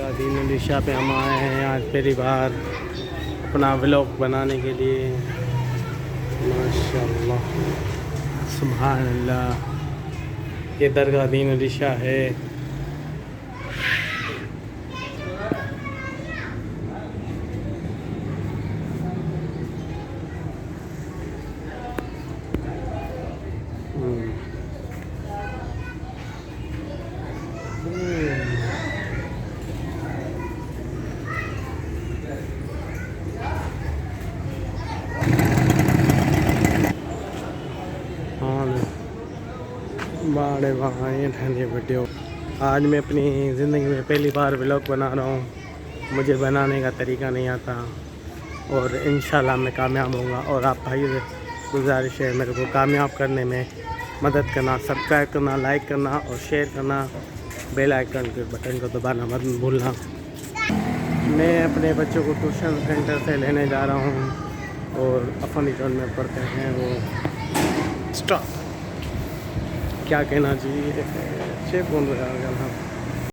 दरगाह दीन अली पे हम आए हैं आज पहली बार अपना व्लॉग बनाने के लिए। माशाअल्लाह सुभान अल्लाह, ये दरगाह दीन अली है। बड़े भाई ठंडे वीडियो। आज मैं अपनी ज़िंदगी में पहली बार व्लॉग बना रहा हूँ। मुझे बनाने का तरीका नहीं आता और इंशाल्लाह मैं कामयाब होऊंगा। और आप भाइयों से गुजारिश है मेरे को कामयाब करने में मदद करना, सब्सक्राइब करना, लाइक करना और शेयर करना, बेल आइकन के बटन को दबाना मत भूलना। मैं अपने बच्चों को ट्यूशन सेंटर से लेने जा रहा हूँ और अफनी टाउन में पढ़ते हैं वो। स्टॉप, क्या कहना चाहिए, अच्छे बोल रहे हैं।